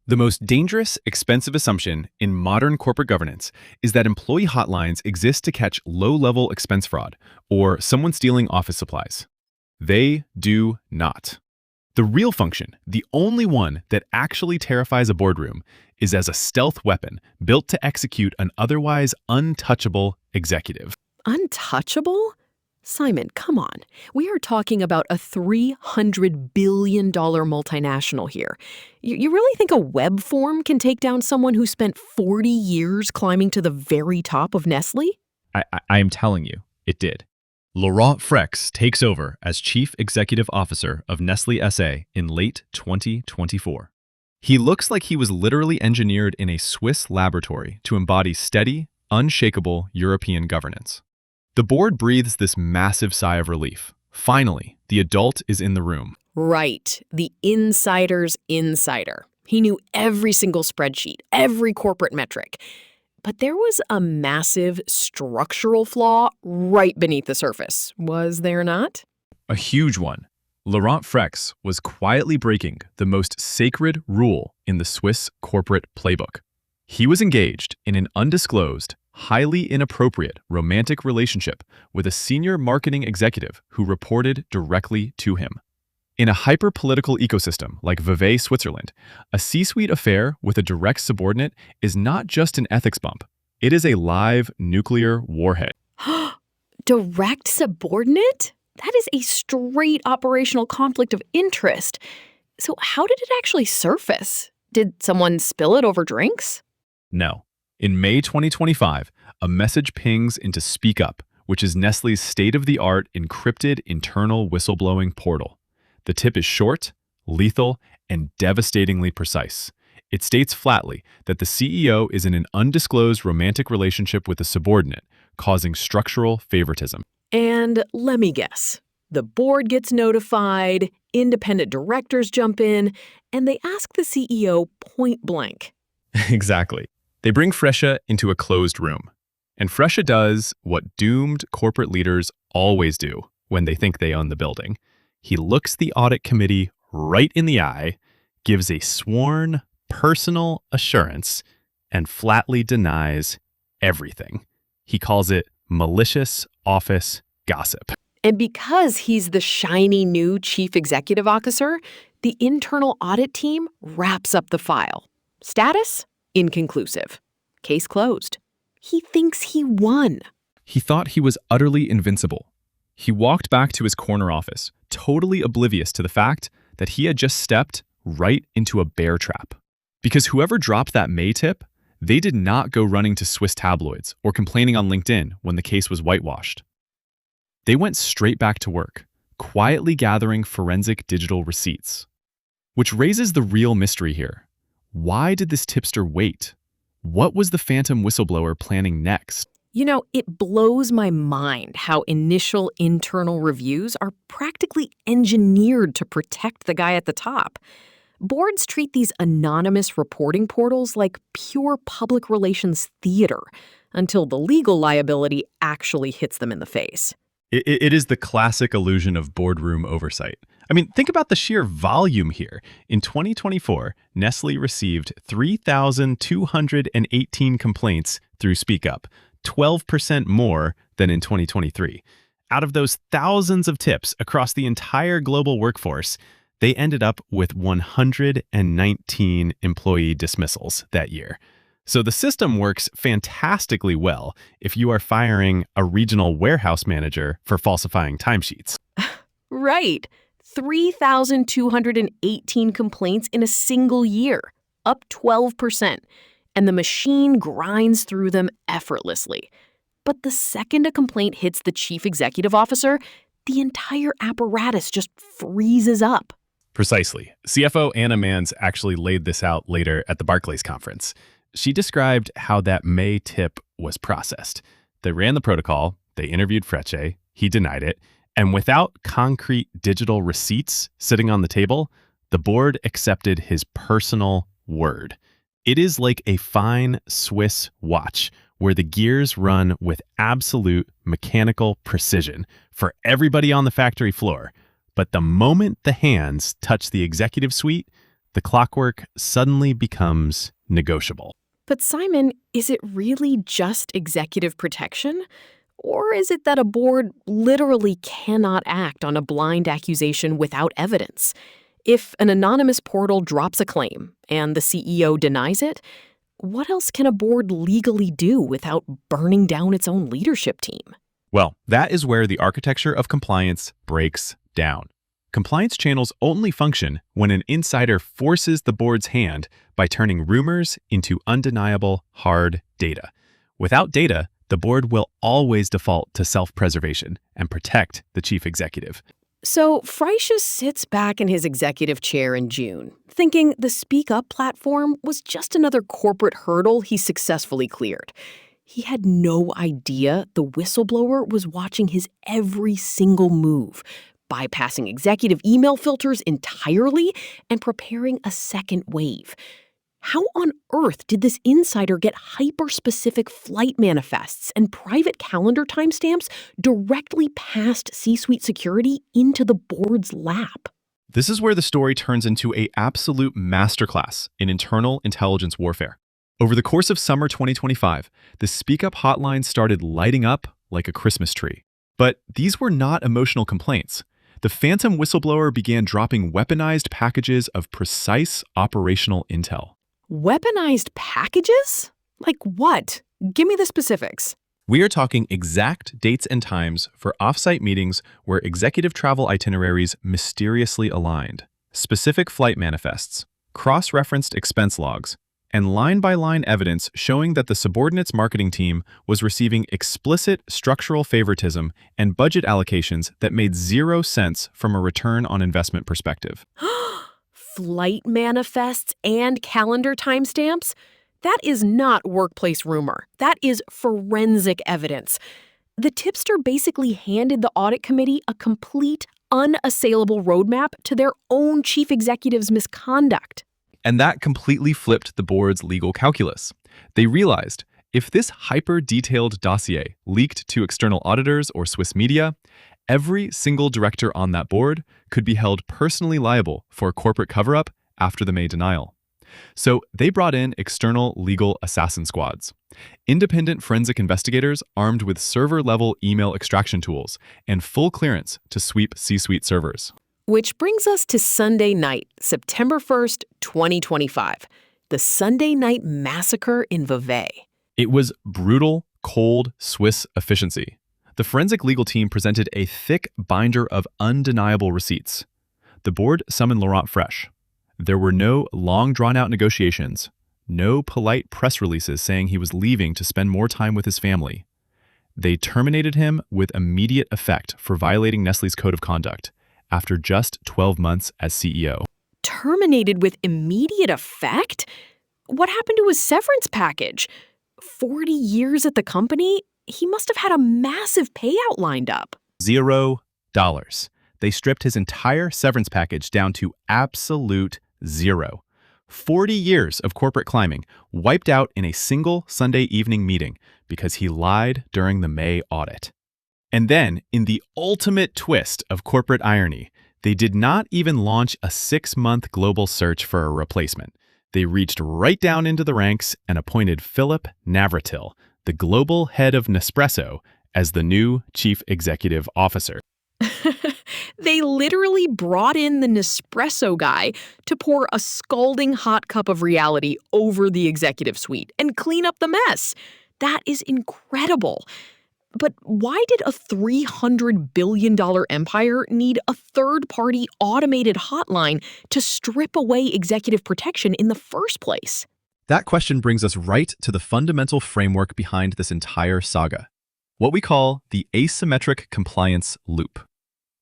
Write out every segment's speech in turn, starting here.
The most dangerous, expensive assumption in modern corporate governance is that employee hotlines exist to catch low-level expense fraud or someone stealing office supplies. They do not. The real function, the only one that actually terrifies a boardroom, is as a stealth weapon built to execute an otherwise untouchable executive. Untouchable? Simon, come on. We are talking about a $300 billion multinational here. You really think a web form can take down someone who spent 40 years climbing to the very top of Nestlé? I am telling you, it did. Laurent Frex takes over as Chief Executive Officer of Nestlé SA in late 2024. He looks like he was literally engineered in a Swiss laboratory to embody steady, unshakable European governance. The board breathes this massive sigh of relief. Finally, the adult is in the room. Right. The insider's insider. He knew every single spreadsheet, every corporate metric. But there was a massive structural flaw right beneath the surface, was there not? A huge one. Laurent Frex was quietly breaking the most sacred rule in the Swiss corporate playbook. He was engaged in an undisclosed, highly inappropriate romantic relationship with a senior marketing executive who reported directly to him. In a hyper-political ecosystem like Vevey, Switzerland, a C-suite affair with a direct subordinate is not just an ethics bump. It is a live nuclear warhead. Direct subordinate? That is a straight operational conflict of interest. So how did it actually surface? Did someone spill it over drinks? No. In May 2025, a message pings into Speak Up, which is Nestlé's state-of-the-art encrypted internal whistleblowing portal. The tip is short, lethal, and devastatingly precise. It states flatly that the CEO is in an undisclosed romantic relationship with a subordinate, causing structural favoritism. And let me guess. The board gets notified, independent directors jump in, and they ask the CEO point blank. Exactly. They bring Fresha into a closed room. And Fresha does what doomed corporate leaders always do when they think they own the building. He looks the audit committee right in the eye, gives a sworn, personal assurance, and flatly denies everything. He calls it malicious office gossip. And because he's the shiny new chief executive officer, the internal audit team wraps up the file. Status? Inconclusive. Case closed. He thinks he won. He thought he was utterly invincible. He walked back to his corner office, totally oblivious to the fact that he had just stepped right into a bear trap. Because whoever dropped that May tip, they did not go running to Swiss tabloids or complaining on LinkedIn when the case was whitewashed. They went straight back to work, quietly gathering forensic digital receipts. Which raises the real mystery here. Why did this tipster wait? What was the phantom whistleblower planning next? You know, it blows my mind how initial internal reviews are practically engineered to protect the guy at the top. Boards treat these anonymous reporting portals like pure public relations theater until the legal liability actually hits them in the face. It is the classic illusion of boardroom oversight. I mean, think about the sheer volume here. In 2024, Nestlé received 3,218 complaints through Speak Up, 12% more than in 2023. Out of those thousands of tips across the entire global workforce, they ended up with 119 employee dismissals that year. So the system works fantastically well if you are firing a regional warehouse manager for falsifying timesheets. Right. 3,218 complaints in a single year, up 12%. And the machine grinds through them effortlessly. But the second a complaint hits the chief executive officer, the entire apparatus just freezes up. Precisely. CFO Anna Mans actually laid this out later at the Barclays conference. She described how that May tip was processed. They ran the protocol, they interviewed Freche, he denied it, and without concrete digital receipts sitting on the table, the board accepted his personal word. It is like a fine Swiss watch where the gears run with absolute mechanical precision for everybody on the factory floor. But the moment the hands touch the executive suite, the clockwork suddenly becomes negotiable. But Simon, is it really just executive protection? Or is it that a board literally cannot act on a blind accusation without evidence? If an anonymous portal drops a claim and the CEO denies it, what else can a board legally do without burning down its own leadership team? Well, that is where the architecture of compliance breaks down. Compliance channels only function when an insider forces the board's hand by turning rumors into undeniable hard data. Without data, the board will always default to self-preservation and protect the chief executive. So Freicius sits back in his executive chair in June, thinking the Speak Up platform was just another corporate hurdle he successfully cleared. He had no idea the whistleblower was watching his every single move, bypassing executive email filters entirely and preparing a second wave. How on earth did this insider get hyper-specific flight manifests and private calendar timestamps directly past C-suite security into the board's lap? This is where the story turns into an absolute masterclass in internal intelligence warfare. Over the course of summer 2025, the Speak Up hotline started lighting up like a Christmas tree. But these were not emotional complaints. The phantom whistleblower began dropping weaponized packages of precise operational intel. Weaponized packages? Like what? Give me the specifics. We are talking exact dates and times for off-site meetings where executive travel itineraries mysteriously aligned, specific flight manifests, cross-referenced expense logs, and line-by-line evidence showing that the subordinate's marketing team was receiving explicit structural favoritism and budget allocations that made zero sense from a return on investment perspective. Flight manifests and calendar timestamps? That is not workplace rumor. That is forensic evidence. The tipster basically handed the audit committee a complete, unassailable roadmap to their own chief executive's misconduct. And that completely flipped the board's legal calculus. They realized if this hyper-detailed dossier leaked to external auditors or Swiss media, every single director on that board could be held personally liable for a corporate cover-up after the May denial. So they brought in external legal assassin squads, independent forensic investigators armed with server-level email extraction tools and full clearance to sweep C-suite servers. Which brings us to Sunday night, September 1st, 2025, the Sunday night massacre in Vevey. It was brutal, cold Swiss efficiency. The forensic legal team presented a thick binder of undeniable receipts. The board summoned Laurent Fresh. There were no long drawn-out negotiations, no polite press releases saying he was leaving to spend more time with his family. They terminated him with immediate effect for violating Nestlé's code of conduct after just 12 months as CEO. Terminated with immediate effect? What happened to his severance package? 40 years at the company? He must have had a massive payout lined up. $0. They stripped his entire severance package down to absolute zero. 40 years of corporate climbing wiped out in a single Sunday evening meeting because he lied during the May audit. And then, in the ultimate twist of corporate irony, they did not even launch a 6-month global search for a replacement. They reached right down into the ranks and appointed Philip Navratil, the global head of Nespresso, as the new chief executive officer. They literally brought in the Nespresso guy to pour a scalding hot cup of reality over the executive suite and clean up the mess. That is incredible. But why did a $300 billion empire need a third-party automated hotline to strip away executive protection in the first place? That question brings us right to the fundamental framework behind this entire saga, what we call the asymmetric compliance loop.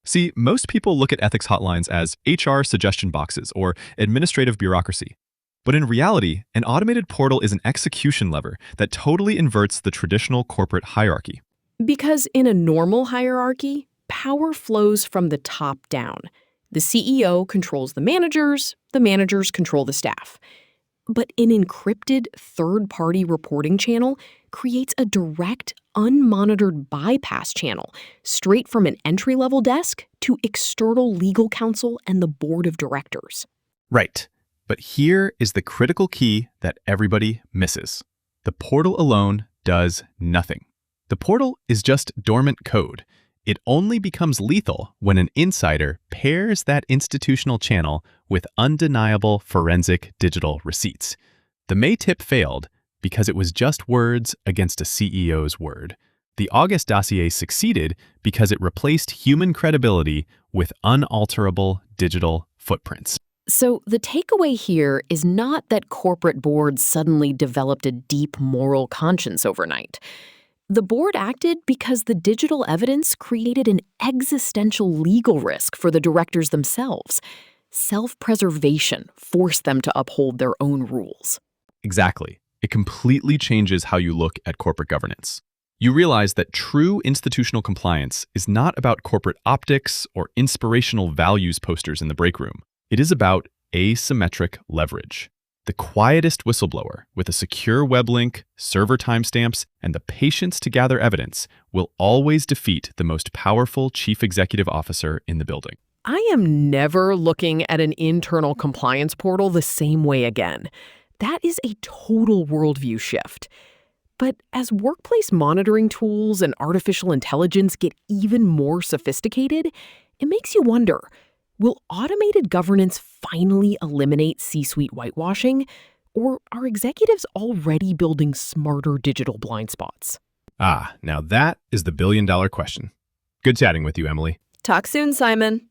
See, most people look at ethics hotlines as HR suggestion boxes or administrative bureaucracy. But in reality, an automated portal is an execution lever that totally inverts the traditional corporate hierarchy. Because in a normal hierarchy, power flows from the top down. The CEO controls the managers control the staff. But an encrypted third-party reporting channel creates a direct, unmonitored bypass channel straight from an entry-level desk to external legal counsel and the board of directors. Right. But here is the critical key that everybody misses. The portal alone does nothing. The portal is just dormant code. It only becomes lethal when an insider pairs that institutional channel with undeniable forensic digital receipts. The May tip failed because it was just words against a CEO's word. The August dossier succeeded because it replaced human credibility with unalterable digital footprints. So the takeaway here is not that corporate boards suddenly developed a deep moral conscience overnight. The board acted because the digital evidence created an existential legal risk for the directors themselves. Self-preservation forced them to uphold their own rules. Exactly. It completely changes how you look at corporate governance. You realize that true institutional compliance is not about corporate optics or inspirational values posters in the break room. It is about asymmetric leverage. The quietest whistleblower with a secure web link, server timestamps, and the patience to gather evidence will always defeat the most powerful chief executive officer in the building. I am never looking at an internal compliance portal the same way again. That is a total worldview shift. But as workplace monitoring tools and artificial intelligence get even more sophisticated, it makes you wonder, will automated governance finally eliminate C-suite whitewashing? Or are executives already building smarter digital blind spots? Now that is the billion-dollar question. Good chatting with you, Emily. Talk soon, Simon.